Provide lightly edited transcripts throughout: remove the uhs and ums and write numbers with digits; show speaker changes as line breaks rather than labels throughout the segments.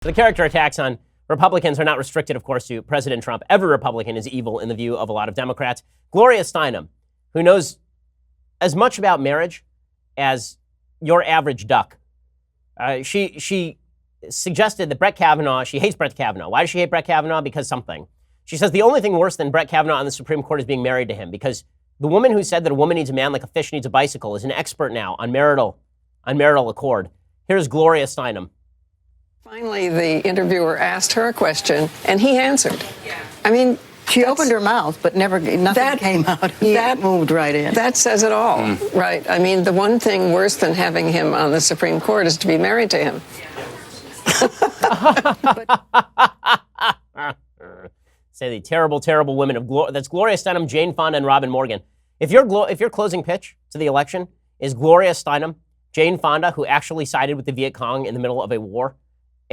The character attacks on Republicans are not restricted, of course, to President Trump. Every Republican is evil in the view of a lot of Democrats. Gloria Steinem, who knows as much about marriage as your average duck. She suggested that Brett Kavanaugh, she hates Brett Kavanaugh. Why does she hate Brett Kavanaugh? Because something. She says the only thing worse than Brett Kavanaugh on the Supreme Court is being married to him, because the woman who said that a woman needs a man like a fish needs a bicycle is an expert now on marital accord. Here's Gloria Steinem.
Finally, the interviewer asked her a question, and he answered. I mean,
she opened her mouth, but nothing came out. That moved right in.
That says it all, right? I mean, the one thing worse than having him on the Supreme Court is to be married to him.
Say the terrible, terrible women of that's Gloria Steinem, Jane Fonda, and Robin Morgan. If your closing pitch to the election is Gloria Steinem, Jane Fonda, who actually sided with the Viet Cong in the middle of a war,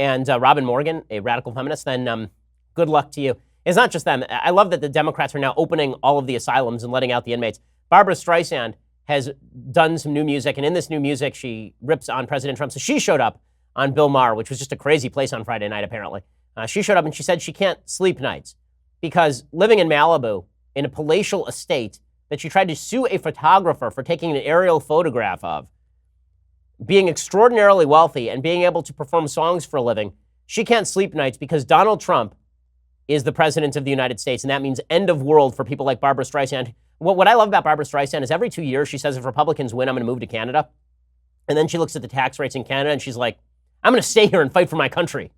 and Robin Morgan, a radical feminist, then good luck to you. It's not just them. I love that the Democrats are now opening all of the asylums and letting out the inmates. Barbra Streisand has done some new music, and in this new music, she rips on President Trump. So she showed up on Bill Maher, which was just a crazy place on Friday night, apparently. She showed up and she said she can't sleep nights because living in Malibu in a palatial estate that she tried to sue a photographer for taking an aerial photograph of, being extraordinarily wealthy and being able to perform songs for a living, she can't sleep nights because Donald Trump is the president of the United States, and that means end of world for people like Barbra Streisand. What I love about Barbra Streisand is every 2 years she says, if Republicans win, I'm going to move to Canada. And then she looks at the tax rates in Canada and she's like, I'm going to stay here and fight for my country.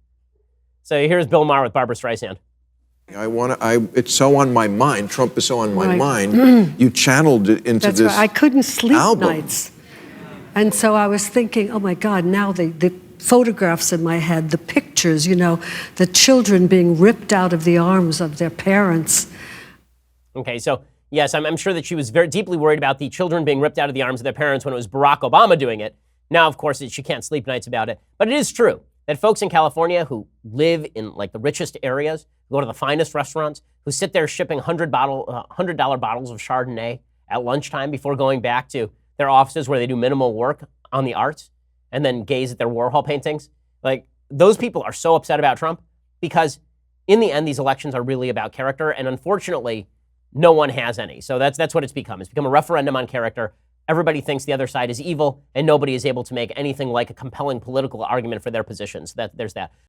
So here's Bill Maher with Barbra Streisand.
It's so on my mind. Trump is so on my mind. You channeled it into
That's
this
right. I couldn't sleep
album.
nights. And so I was thinking, oh my God, now the photographs in my head, the pictures, the children being ripped out of the arms of their parents.
Okay, so yes, I'm sure that she was very deeply worried about the children being ripped out of the arms of their parents when it was Barack Obama doing it. Now, of course, she can't sleep nights about it. But it is true that folks in California who live in like the richest areas, who go to the finest restaurants, who sit there shipping $100 bottles of Chardonnay at lunchtime before going back to their offices where they do minimal work on the arts and then gaze at their Warhol paintings. Like, those people are so upset about Trump because in the end, these elections are really about character. And unfortunately, no one has any. So that's what it's become. It's become a referendum on character. Everybody thinks the other side is evil and nobody is able to make anything like a compelling political argument for their positions. There's that.